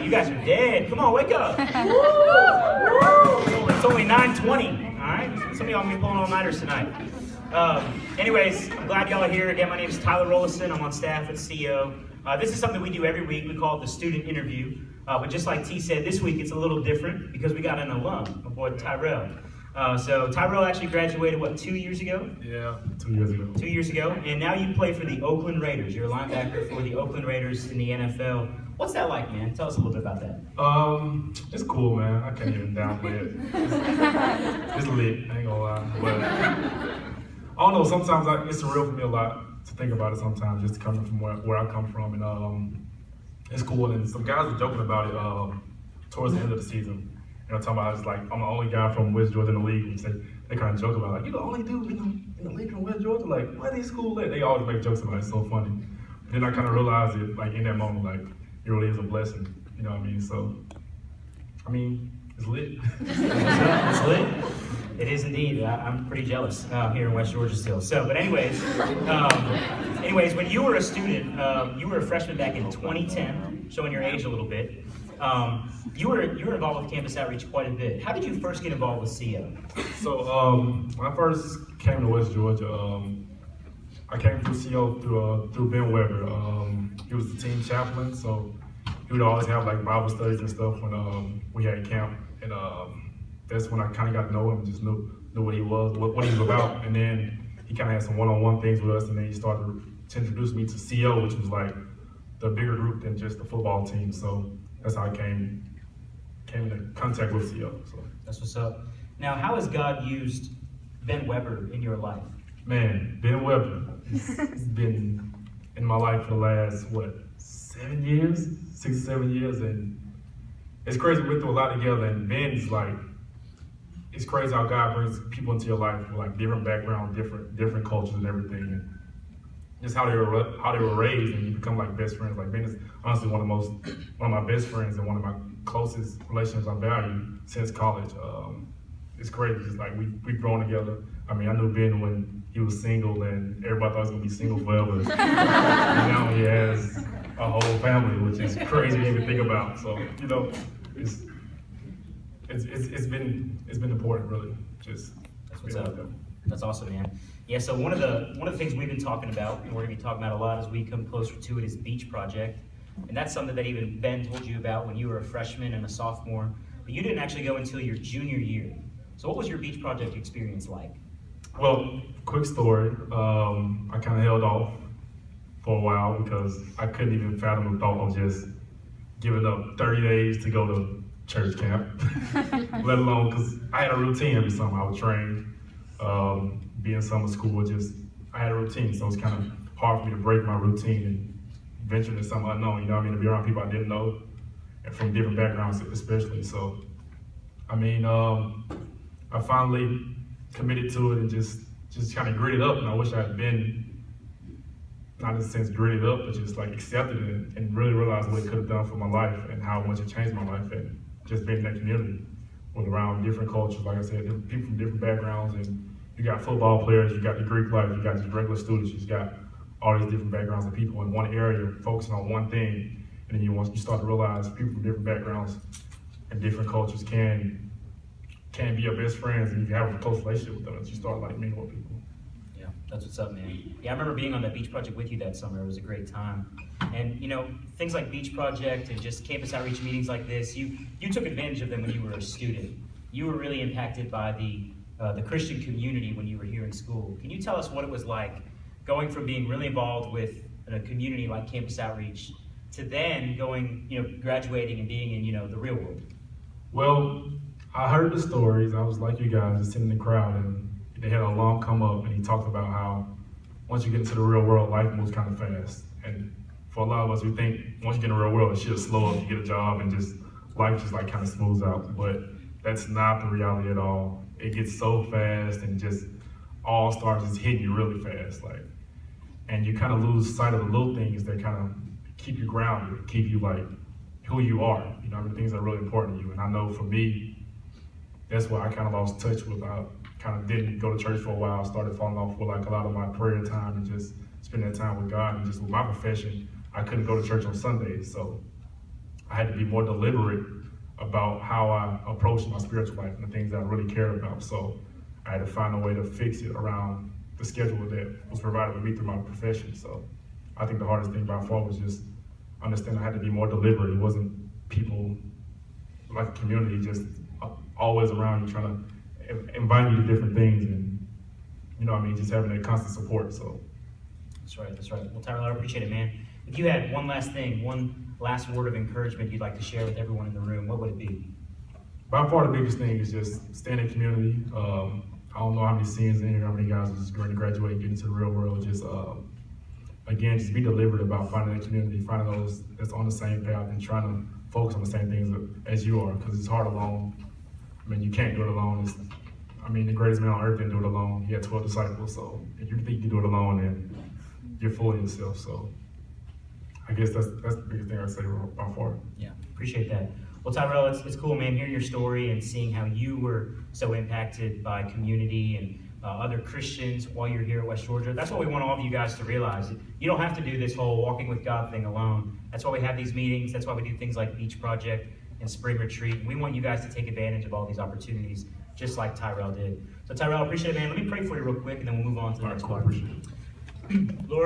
You guys are dead. Come on, wake up. It's only 9:20, all right? Some of y'all gonna be pulling all-nighters tonight. Anyways, I'm glad y'all are here. Again, my name is Tyrell. I'm on staff at CO. This is something we do every week. We call it the student interview. But just like T said, this week it's a little different because we got an alum, my boy Tyrell. So Tyrell actually graduated, 2 years ago? Yeah, 2 years ago. 2 years ago, and now you play for the Oakland Raiders. You're a linebacker for the Oakland Raiders in the NFL. What's that like, man? Tell us a little bit about that. It's cool, man. I can't even downplay it. It's lit, I ain't gonna lie. But I don't know, sometimes it's surreal for me a lot to think about it sometimes, just coming from where I come from. And it's cool, and some guys were joking about it towards the end of the season. You know, talking about it's like I'm the only guy from West Georgia in the league. And they kind of joke about it, like, you're the only dude in the league from West Georgia. Like, why are these schools late? They always make jokes about it. It's so funny. But then I kind of realized it, like in that moment, like it really is a blessing. You know what I mean? So, I mean, it's lit. It's lit. It is indeed. I'm pretty jealous here in West Georgia still. So, but anyways, when you were a student, you were a freshman back in 2010, showing your age a little bit. You were involved with campus outreach quite a bit. How did you first get involved with CO? So when I first came to West Georgia, I came through CO through Ben Weber. He was the team chaplain, so he would always have like Bible studies and stuff when we had camp, and that's when I kind of got to know him, just knew what he was, what he was about, and then he kind of had some one-on-one things with us, and then he started to introduce me to CO, which was like the bigger group than just the football team. So that's how I came into contact with CO. So that's what's up. Now, how has God used Ben Weber in your life? Man, Ben Weber, he's been in my life for the last, 6 or 7 years, and it's crazy. We went through a lot together, and Ben's like, it's crazy how God brings people into your life with like different backgrounds, different cultures and everything, and just how they were raised, and you become like best friends. Like Ben is honestly one of my best friends and one of my closest relationships I value since college. It's crazy, just like we've grown together. I mean, I knew Ben when he was single, and everybody thought he was gonna be single forever. And now he has a whole family, which is crazy to even think about. So you know, it's been important, really. Just that's what's up. That's awesome, man. Yeah. So one of the things we've been talking about, and we're gonna be talking about a lot as we come closer to it, is Beach Project, and that's something that even Ben told you about when you were a freshman and a sophomore, but you didn't actually go until your junior year. So what was your Beach Project experience like? Well, quick story. I kind of held off for a while because I couldn't even fathom the thought of just giving up 30 days to go to church camp, let alone because I had a routine every summer. I would train, be in summer school. I had a routine, so it's kind of hard for me to break my routine and venture into something unknown. You know what I mean? To be around people I didn't know and from different backgrounds, especially. So, I mean, I finally committed to it and just kind of gritted up. And I wish I had been, not in a sense gritted up, but just like accepted it and really realized what it could have done for my life and how much it changed my life. And just being in that community with around different cultures, like I said, people from different backgrounds, and you got football players, you got the Greek life, you got just regular students, you got all these different backgrounds of people in one area focusing on one thing, and then you start to realize people from different backgrounds and different cultures can be your best friends, and you can have a close relationship with them as you start like meeting more people. Yeah, that's what's up, man. Yeah, I remember being on that Beach Project with you that summer. It was a great time. And you know, things like Beach Project and just campus outreach meetings like this, you took advantage of them when you were a student. You were really impacted by the Christian community when you were here in school. Can you tell us what it was like going from being really involved with a community like campus outreach to then going, graduating and being in, the real world? Well, I heard the stories. I was like you guys, just sitting in the crowd, and they had a alum come up, and he talked about how once you get into the real world, life moves kind of fast. And for a lot of us, we think once you get in the real world, it should slow up, you get a job, and just life just like kind of smooths out. But that's not the reality at all. It gets so fast, and just all starts just hitting you really fast, and you kind of lose sight of the little things that kind of keep you grounded, keep you like who you are. The things that are really important to you. And I know for me, that's what I kind of lost touch with. I kind of didn't go to church for a while. I started falling off with like a lot of my prayer time and just spending that time with God. And just with my profession, I couldn't go to church on Sundays. So I had to be more deliberate about how I approached my spiritual life and the things that I really cared about. So I had to find a way to fix it around the schedule that was provided with me through my profession. So I think the hardest thing by far was just understanding I had to be more deliberate. It wasn't people like a community just always around you trying to invite you to different things, and just having that constant support. So That's right, that's right. Well, Tyrell, I appreciate it, man. If you had one last thing, one last word of encouragement you'd like to share with everyone in the room, what would it be? by far the biggest thing is just staying in community. I don't know how many seniors in here, how many guys are just going to graduate and get into the real world. Just again, just be deliberate about finding that community, finding those that's on the same path and trying to focus on the same things as you are, because it's hard alone. I mean, you can't do it alone. The greatest man on earth didn't do it alone. He had 12 disciples, so if you think you can do it alone, then you're fooling yourself. So I guess that's the biggest thing I'd say by far. Yeah, appreciate that. Well, Tyrell, it's cool, man, hearing your story and seeing how you were so impacted by community and other Christians while you're here at West Georgia. That's what we want all of you guys to realize. You don't have to do this whole walking with God thing alone. That's why we have these meetings. That's why we do things like Beach Project and Spring Retreat. We want you guys to take advantage of all these opportunities, just like Tyrell did. So Tyrell, I appreciate it, man. Let me pray for you real quick, and then we'll move on to the next part. Appreciate it. Lord,